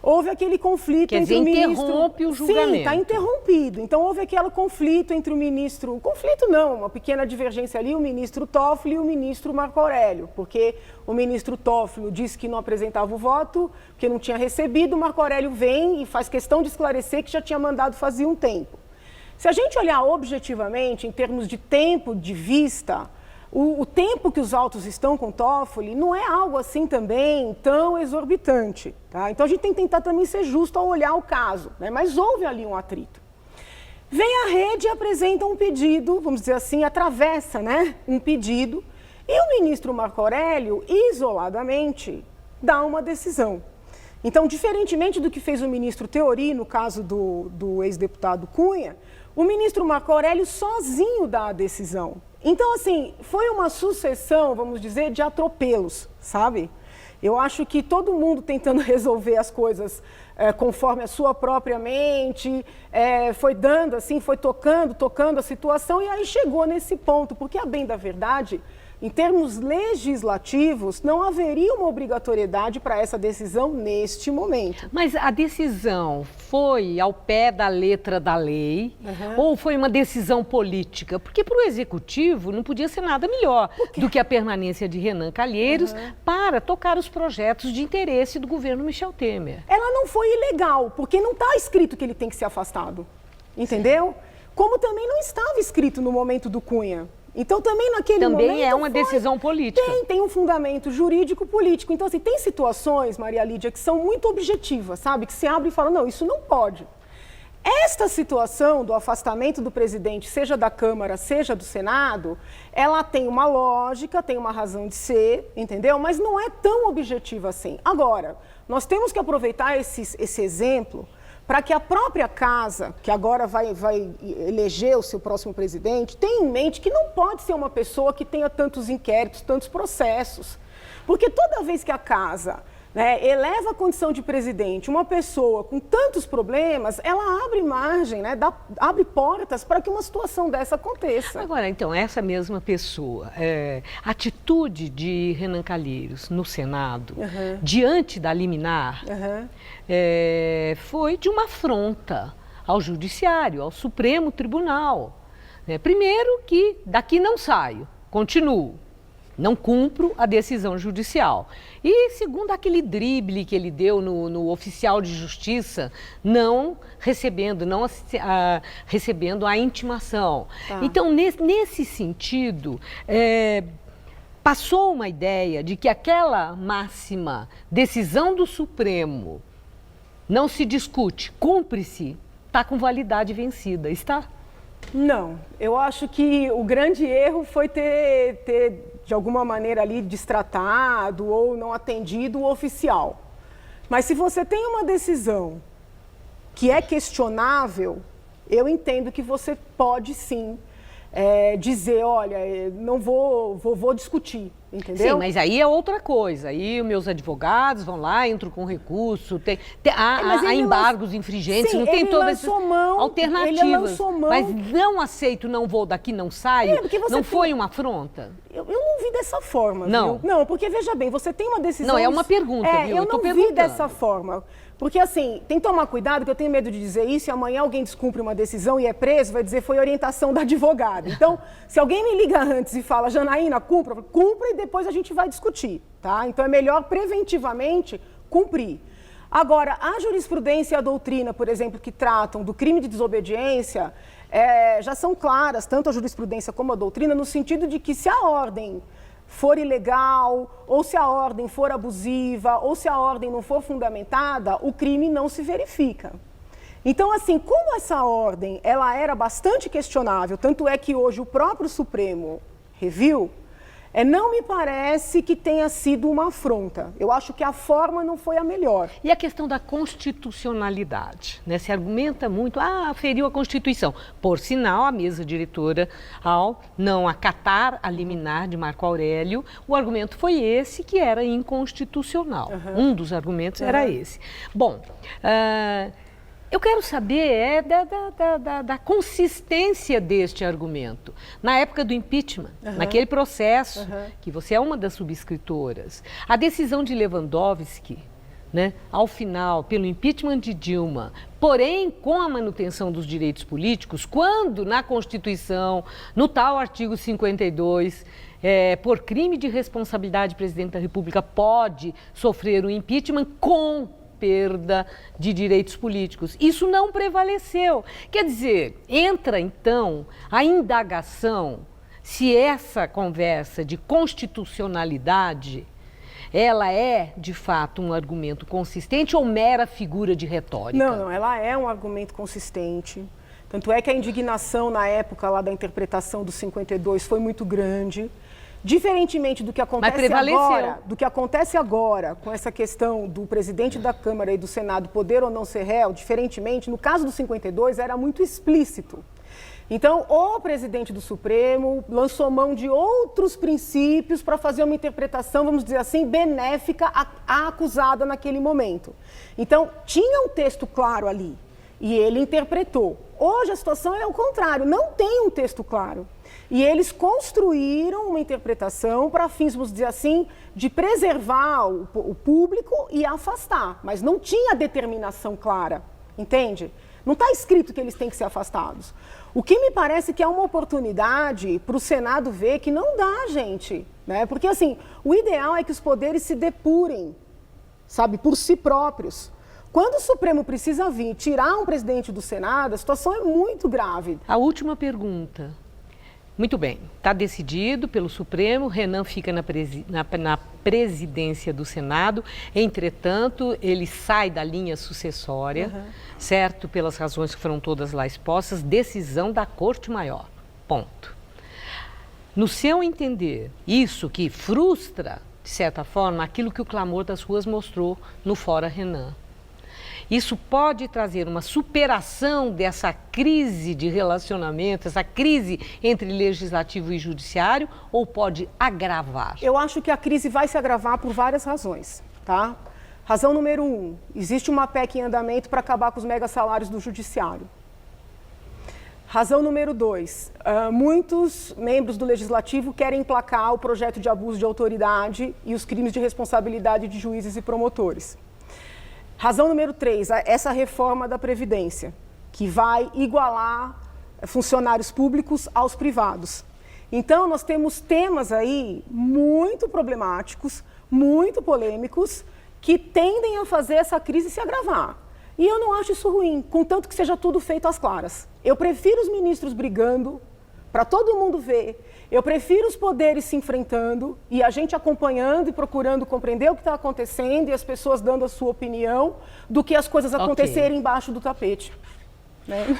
Houve aquele conflito entre o ministro... interrompe o julgamento. Sim, está interrompido. Então, houve aquele conflito entre o ministro... Conflito não, uma pequena divergência ali, o ministro Toffoli e o ministro Marco Aurélio. Porque o ministro Toffoli disse que não apresentava o voto, que não tinha recebido. O Marco Aurélio vem e faz questão de esclarecer que já tinha mandado fazia um tempo. Se a gente olhar objetivamente, em termos de tempo de vista... O tempo que os autos estão com Toffoli não é algo assim também tão exorbitante. Tá? Então, a gente tem que tentar também ser justo ao olhar o caso, né? Mas houve ali um atrito. Vem a rede e apresenta um pedido, vamos dizer assim, atravessa, né, um pedido, e o ministro Marco Aurélio, isoladamente, dá uma decisão. Então, diferentemente do que fez o ministro Teori, no caso do ex-deputado Cunha, o ministro Marco Aurélio sozinho dá a decisão. Então, assim, foi uma sucessão, vamos dizer, de atropelos, sabe? Eu acho que todo mundo tentando resolver as coisas conforme a sua própria mente, foi dando, assim, foi tocando a situação e aí chegou nesse ponto. Porque, a bem da verdade, em termos legislativos, não haveria uma obrigatoriedade para essa decisão neste momento. Mas a decisão foi ao pé da letra da lei ou foi uma decisão política? Porque para o Executivo não podia ser nada melhor do que a permanência de Renan Calheiros para tocar os projetos de interesse do governo Michel Temer. Ela não foi ilegal, porque não está escrito que ele tem que ser afastado, entendeu? Sim. Como também não estava escrito no momento do Cunha. Então, também naquele momento... Também é uma decisão política. Tem um fundamento jurídico-político. Então, assim, tem situações, Maria Lídia, que são muito objetivas, sabe? Que se abre e fala, não, isso não pode. Esta situação do afastamento do presidente, seja da Câmara, seja do Senado, ela tem uma lógica, tem uma razão de ser, entendeu? Mas não é tão objetiva assim. Agora, nós temos que aproveitar esse exemplo para que a própria casa, que agora vai eleger o seu próximo presidente, tenha em mente que não pode ser uma pessoa que tenha tantos inquéritos, tantos processos. Porque toda vez que a casa, né, eleva a condição de presidente uma pessoa com tantos problemas, ela abre margem, né, abre portas para que uma situação dessa aconteça. Agora, então, essa mesma pessoa, a atitude de Renan Calheiros no Senado, diante da liminar, foi de uma afronta ao Judiciário, ao Supremo Tribunal. Primeiro que daqui não saio, continuo. Não cumpro a decisão judicial. E segundo aquele drible que ele deu no oficial de justiça, não recebendo a intimação. Tá. Então, nesse sentido, passou uma ideia de que aquela máxima decisão do Supremo não se discute, cumpre-se, está com validade vencida, está? Não, eu acho que o grande erro foi ter de alguma maneira ali destratado ou não atendido o oficial. Mas se você tem uma decisão que é questionável, eu entendo que você pode sim dizer, olha, não vou discutir, entendeu? Sim, mas aí é outra coisa. Aí os meus advogados vão lá, entram com recurso, há embargos infringentes, sim, não tem todas essas alternativas. Ele lançou mão. Mas não aceito, não vou daqui, não saio, não foi uma afronta? Eu não vi dessa forma, não. Viu? Não, porque veja bem, você tem uma decisão... Não, é uma pergunta, viu? Eu não vi dessa forma. Porque, assim, tem que tomar cuidado, que eu tenho medo de dizer isso, e amanhã alguém descumpre uma decisão e é preso, vai dizer foi orientação da advogada. Então, se alguém me liga antes e fala, Janaína, cumpra e depois a gente vai discutir, tá? Então, é melhor preventivamente cumprir. Agora, a jurisprudência e a doutrina, por exemplo, que tratam do crime de desobediência, já são claras, tanto a jurisprudência como a doutrina, no sentido de que se a ordem for ilegal, ou se a ordem for abusiva, ou se a ordem não for fundamentada, o crime não se verifica. Então, assim, como essa ordem ela era bastante questionável, tanto é que hoje o próprio Supremo reviu, não me parece que tenha sido uma afronta. Eu acho que a forma não foi a melhor. E a questão da constitucionalidade, né? Se argumenta muito, feriu a Constituição. Por sinal, a mesa diretora, ao não acatar a liminar de Marco Aurélio, o argumento foi esse, que era inconstitucional. Um dos argumentos era esse. Bom, eu quero saber da consistência deste argumento. Na época do impeachment, naquele processo, que você é uma das subscritoras, a decisão de Lewandowski, né, ao final, pelo impeachment de Dilma, porém com a manutenção dos direitos políticos, quando na Constituição, no tal artigo 52, por crime de responsabilidade, o presidente da República pode sofrer o impeachment com perda de direitos políticos. Isso não prevaleceu. Quer dizer, entra então a indagação se essa conversa de constitucionalidade ela é, de fato, um argumento consistente ou mera figura de retórica? Não, ela é um argumento consistente. Tanto é que a indignação na época lá da interpretação do 52 foi muito grande. Diferentemente do que acontece agora, com essa questão do presidente da Câmara e do Senado poder ou não ser réu, diferentemente, no caso do 52 era muito explícito. Então, o presidente do Supremo lançou mão de outros princípios para fazer uma interpretação, vamos dizer assim, benéfica à acusada naquele momento. Então, tinha um texto claro ali e ele interpretou. Hoje a situação é o contrário, não tem um texto claro. E eles construíram uma interpretação para fins, vamos dizer assim, de preservar o público e afastar. Mas não tinha determinação clara, entende? Não está escrito que eles têm que ser afastados. O que me parece que é uma oportunidade para o Senado ver que não dá, gente. Né? Porque, assim, o ideal é que os poderes se depurem, sabe, por si próprios. Quando o Supremo precisa vir tirar um presidente do Senado, a situação é muito grave. A última pergunta. Muito bem, está decidido pelo Supremo, Renan fica na presidência do Senado, entretanto, ele sai da linha sucessória, certo? Pelas razões que foram todas lá expostas, decisão da Corte Maior, ponto. No seu entender, isso que frustra, de certa forma, aquilo que o clamor das ruas mostrou no Fora Renan. Isso pode trazer uma superação dessa crise de relacionamento, essa crise entre legislativo e judiciário, ou pode agravar? Eu acho que a crise vai se agravar por várias razões, tá? Razão número 1, existe uma PEC em andamento para acabar com os mega salários do judiciário. Razão número 2, muitos membros do Legislativo querem emplacar o projeto de abuso de autoridade e os crimes de responsabilidade de juízes e promotores. Razão número 3, essa reforma da Previdência, que vai igualar funcionários públicos aos privados. Então, nós temos temas aí muito problemáticos, muito polêmicos, que tendem a fazer essa crise se agravar. E eu não acho isso ruim, contanto que seja tudo feito às claras. Eu prefiro os ministros brigando, para todo mundo ver. Eu prefiro os poderes se enfrentando e a gente acompanhando e procurando compreender o que está acontecendo e as pessoas dando a sua opinião, do que as coisas acontecerem embaixo do tapete. Né?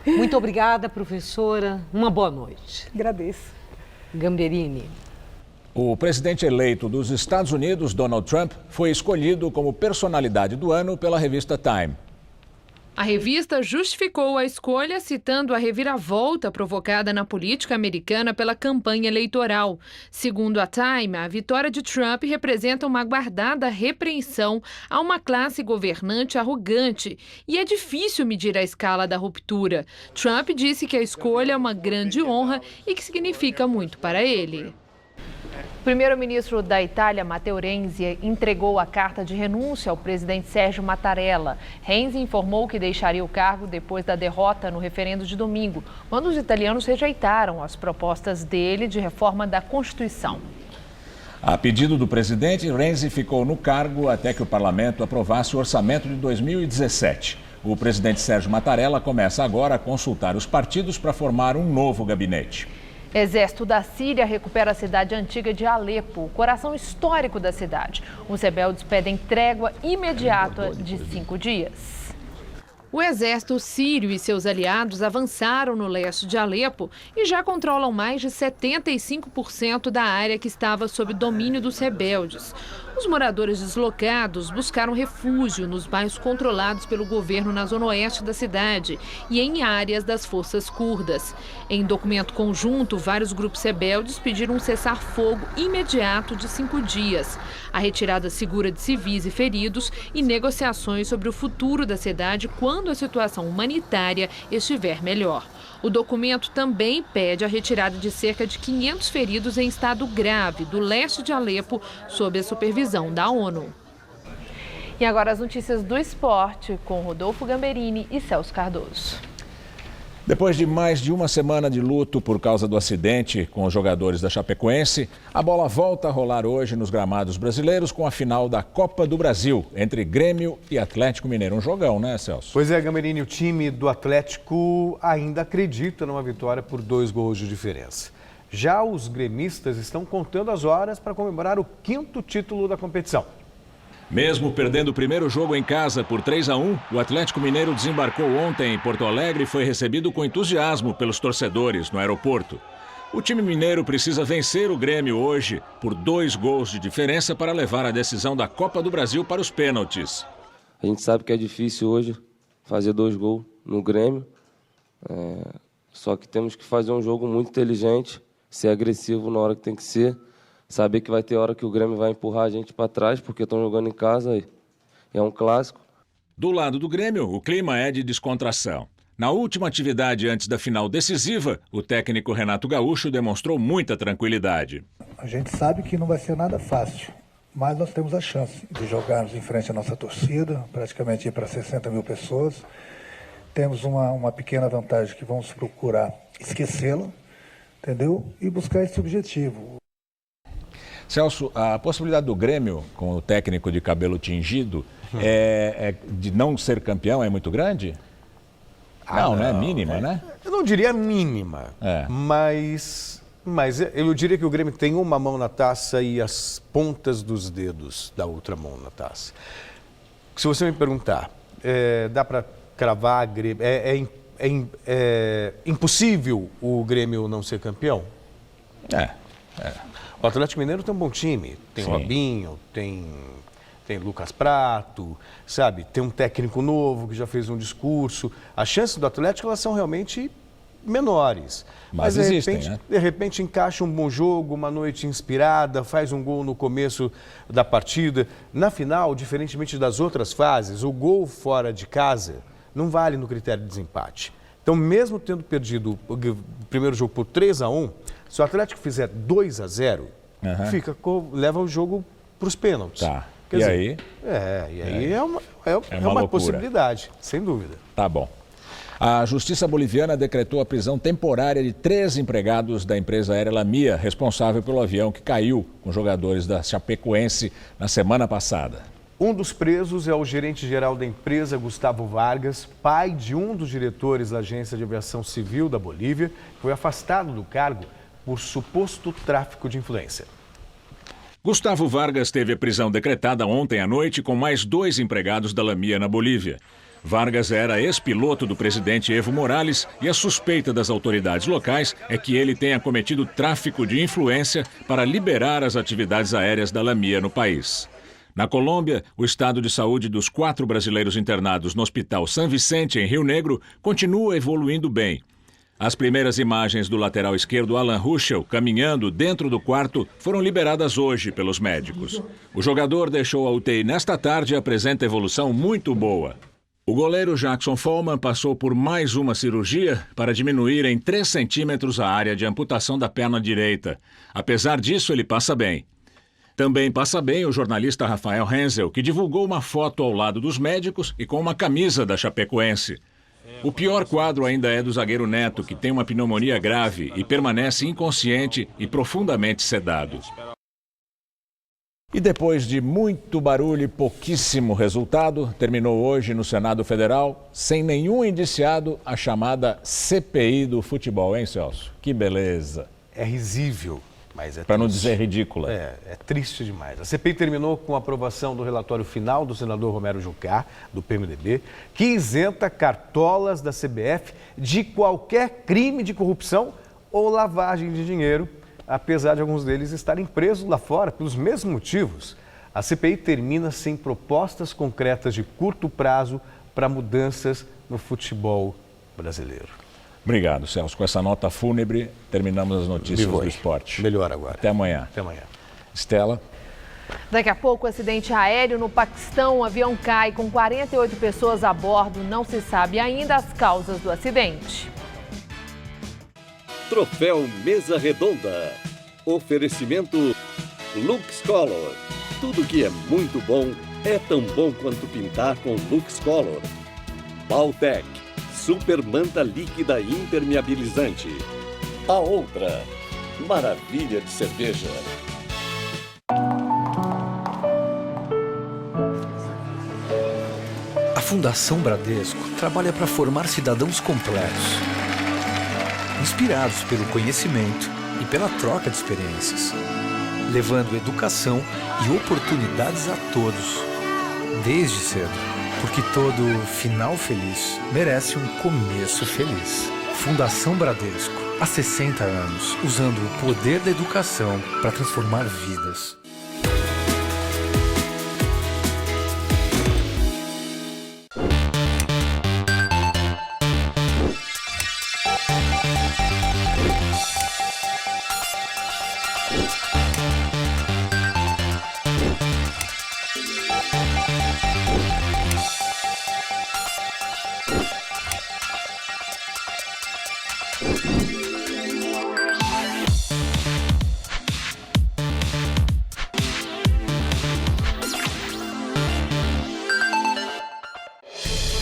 Muito obrigada, professora. Uma boa noite. Agradeço. Gamberini. O presidente eleito dos Estados Unidos, Donald Trump, foi escolhido como personalidade do ano pela revista Time. A revista justificou a escolha citando a reviravolta provocada na política americana pela campanha eleitoral. Segundo a Time, a vitória de Trump representa uma aguardada repreensão a uma classe governante arrogante e é difícil medir a escala da ruptura. Trump disse que a escolha é uma grande honra e que significa muito para ele. O primeiro-ministro da Itália, Matteo Renzi, entregou a carta de renúncia ao presidente Sérgio Mattarella. Renzi informou que deixaria o cargo depois da derrota no referendo de domingo, quando os italianos rejeitaram as propostas dele de reforma da Constituição. A pedido do presidente, Renzi ficou no cargo até que o parlamento aprovasse o orçamento de 2017. O presidente Sérgio Mattarella começa agora a consultar os partidos para formar um novo gabinete. Exército da Síria recupera a cidade antiga de Alepo, o coração histórico da cidade. Os rebeldes pedem trégua imediata de 5 dias. O exército sírio e seus aliados avançaram no leste de Alepo e já controlam mais de 75% da área que estava sob domínio dos rebeldes. Os moradores deslocados buscaram refúgio nos bairros controlados pelo governo na zona oeste da cidade e em áreas das forças curdas. Em documento conjunto, vários grupos rebeldes pediram um cessar-fogo imediato de 5 dias, a retirada segura de civis e feridos e negociações sobre o futuro da cidade quando a situação humanitária estiver melhor. O documento também pede a retirada de cerca de 500 feridos em estado grave do leste de Alepo, sob a supervisão da ONU. E agora as notícias do esporte com Rodolfo Gamberini e Celso Cardoso. Depois de mais de uma semana de luto por causa do acidente com os jogadores da Chapecoense, a bola volta a rolar hoje nos gramados brasileiros com a final da Copa do Brasil entre Grêmio e Atlético Mineiro. Um jogão, né, Celso? Pois é, Gamberini, o time do Atlético ainda acredita numa vitória por 2 gols de diferença. Já os gremistas estão contando as horas para comemorar o 5º título da competição. Mesmo perdendo o primeiro jogo em casa por 3-1, o Atlético Mineiro desembarcou ontem em Porto Alegre e foi recebido com entusiasmo pelos torcedores no aeroporto. O time mineiro precisa vencer o Grêmio hoje por 2 gols de diferença para levar a decisão da Copa do Brasil para os pênaltis. A gente sabe que é difícil hoje fazer 2 gols no Grêmio, só que temos que fazer um jogo muito inteligente, ser agressivo na hora que tem que ser. Saber que vai ter hora que o Grêmio vai empurrar a gente para trás, porque estão jogando em casa e é um clássico. Do lado do Grêmio, o clima é de descontração. Na última atividade antes da final decisiva, o técnico Renato Gaúcho demonstrou muita tranquilidade. A gente sabe que não vai ser nada fácil, mas nós temos a chance de jogarmos em frente à nossa torcida, praticamente ir para 60 mil pessoas. Temos uma pequena vantagem que vamos procurar esquecê-la, entendeu? E buscar esse objetivo. Celso, a possibilidade do Grêmio, com o técnico de cabelo tingido, de não ser campeão é muito grande? Não, né? Mínima, né? Eu não diria mínima, mas eu diria que o Grêmio tem uma mão na taça e as pontas dos dedos da outra mão na taça. Se você me perguntar, dá para cravar, é impossível o Grêmio não ser campeão? O Atlético Mineiro tem um bom time, tem Robinho, tem Tem Lucas Prato, sabe? Tem um técnico novo que já fez um discurso. As chances do Atlético, elas são realmente menores. Mas existem, né? De repente encaixa um bom jogo, uma noite inspirada, faz um gol no começo da partida. Na final, diferentemente das outras fases, o gol fora de casa não vale no critério de desempate. Então, mesmo tendo perdido o primeiro jogo por 3-1, se o Atlético fizer 2-0, leva o jogo para os pênaltis. Tá. Quer dizer, aí é uma possibilidade, sem dúvida. Tá bom. A Justiça Boliviana decretou a prisão temporária de 3 empregados da empresa aérea Lamia, responsável pelo avião que caiu com jogadores da Chapecoense na semana passada. Um dos presos é o gerente-geral da empresa, Gustavo Vargas, pai de um dos diretores da Agência de Aviação Civil da Bolívia, que foi afastado do cargo por suposto tráfico de influência. Gustavo Vargas teve a prisão decretada ontem à noite com mais 2 empregados da Lamia na Bolívia. Vargas era ex-piloto do presidente Evo Morales e a suspeita das autoridades locais é que ele tenha cometido tráfico de influência para liberar as atividades aéreas da Lamia no país. Na Colômbia, o estado de saúde dos 4 brasileiros internados no Hospital San Vicente, em Rio Negro, continua evoluindo bem. As primeiras imagens do lateral esquerdo Alan Ruschel caminhando dentro do quarto foram liberadas hoje pelos médicos. O jogador deixou a UTI nesta tarde e apresenta evolução muito boa. O goleiro Jackson Follman passou por mais uma cirurgia para diminuir em 3 centímetros a área de amputação da perna direita. Apesar disso, ele passa bem. Também passa bem o jornalista Rafael Hensel, que divulgou uma foto ao lado dos médicos e com uma camisa da Chapecoense. O pior quadro ainda é do zagueiro Neto, que tem uma pneumonia grave e permanece inconsciente e profundamente sedado. E depois de muito barulho e pouquíssimo resultado, terminou hoje no Senado Federal, sem nenhum indiciado, a chamada CPI do futebol, hein, Celso? Que beleza. É risível, mas é para não dizer ridícula. É triste demais. A CPI terminou com a aprovação do relatório final do senador Romero Jucá, do PMDB, que isenta cartolas da CBF de qualquer crime de corrupção ou lavagem de dinheiro, apesar de alguns deles estarem presos lá fora pelos mesmos motivos. A CPI termina sem propostas concretas de curto prazo para mudanças no futebol brasileiro. Obrigado, Celso. Com essa nota fúnebre, terminamos as notícias do esporte. Melhor agora. Até amanhã. Até amanhã. Estela. Daqui a pouco, acidente aéreo no Paquistão. Um avião cai com 48 pessoas a bordo. Não se sabe ainda as causas do acidente. Troféu Mesa Redonda. Oferecimento Lux Color. Tudo que é muito bom é tão bom quanto pintar com Lux Color. Baltec. Super manta líquida impermeabilizante. A outra. Maravilha de cerveja. A Fundação Bradesco trabalha para formar cidadãos completos, inspirados pelo conhecimento e pela troca de experiências, levando educação e oportunidades a todos, desde cedo, porque todo final feliz merece um começo feliz. Fundação Bradesco, há 60 anos, usando o poder da educação para transformar vidas.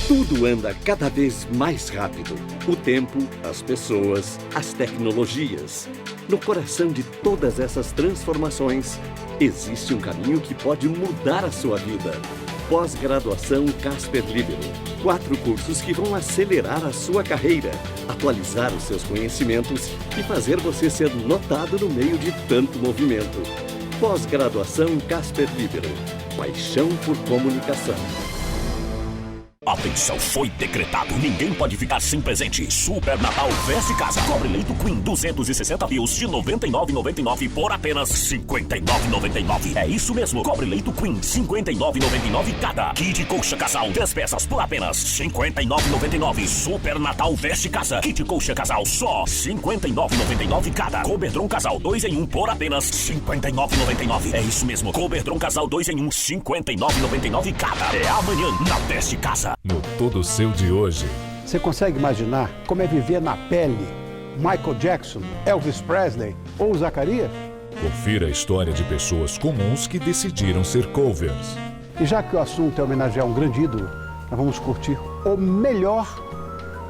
Tudo anda cada vez mais rápido. O tempo, as pessoas, as tecnologias. No coração de todas essas transformações, existe um caminho que pode mudar a sua vida. Pós-graduação Casper Libero. 4 cursos que vão acelerar a sua carreira, atualizar os seus conhecimentos e fazer você ser notado no meio de tanto movimento. Pós-graduação Casper Libero. Paixão por comunicação. Atenção, foi decretado. Ninguém pode ficar sem presente. Super Natal Veste Casa. Cobre leito Queen 260 fios de R$ 99,99 por apenas R$ 59,99. É isso mesmo. Cobre leito Queen 59,99 cada. Kit colcha casal 10 peças por apenas R$ 59,99. Super Natal Veste Casa. Kit colcha casal só R$ 59,99 cada. Coberdron casal 2 em 1 por apenas R$ 59,99. É isso mesmo. Coberdron casal 2 em 1 R$ 59,99 cada. É amanhã na Veste Casa. No Todo Seu de hoje. Você consegue imaginar como é viver na pele Michael Jackson, Elvis Presley ou Zacarias? Confira a história de pessoas comuns que decidiram ser covers. E já que o assunto é homenagear um grande ídolo, nós vamos curtir o melhor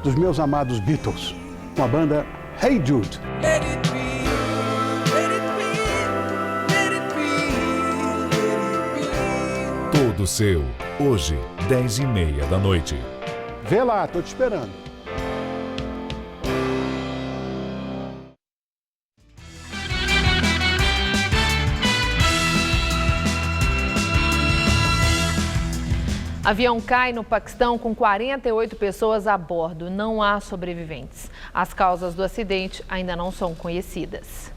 dos meus amados Beatles, com a banda Hey Jude. Todo Seu, hoje, 10h30 da noite. Vê lá, tô te esperando. Avião cai no Paquistão com 48 pessoas a bordo. Não há sobreviventes. As causas do acidente ainda não são conhecidas.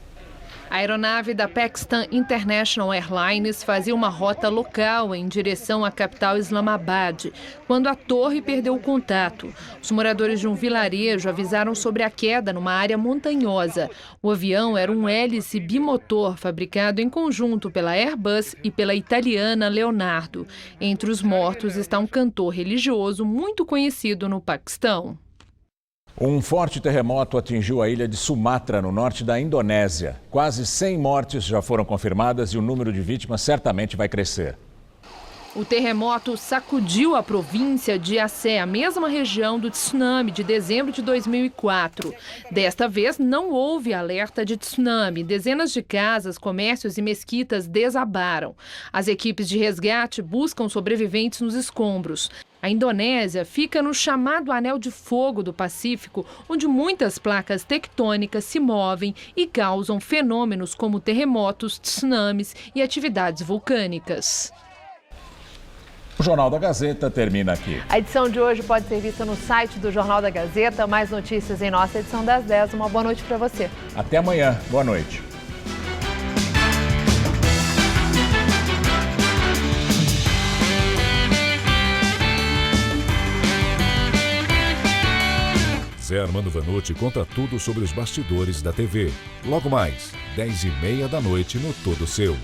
A aeronave da Pakistan International Airlines fazia uma rota local em direção à capital Islamabad, quando a torre perdeu o contato. Os moradores de um vilarejo avisaram sobre a queda numa área montanhosa. O avião era um hélice bimotor fabricado em conjunto pela Airbus e pela italiana Leonardo. Entre os mortos está um cantor religioso muito conhecido no Paquistão. Um forte terremoto atingiu a ilha de Sumatra, no norte da Indonésia. Quase 100 mortes já foram confirmadas e o número de vítimas certamente vai crescer. O terremoto sacudiu a província de Aceh, a mesma região do tsunami de dezembro de 2004. Desta vez, não houve alerta de tsunami. Dezenas de casas, comércios e mesquitas desabaram. As equipes de resgate buscam sobreviventes nos escombros. A Indonésia fica no chamado Anel de Fogo do Pacífico, onde muitas placas tectônicas se movem e causam fenômenos como terremotos, tsunamis e atividades vulcânicas. O Jornal da Gazeta termina aqui. A edição de hoje pode ser vista no site do Jornal da Gazeta. Mais notícias em nossa edição das 10. Uma boa noite para você. Até amanhã. Boa noite. Zé Armando Vanucci conta tudo sobre os bastidores da TV. Logo mais, 10h30 da noite no Todo Seu.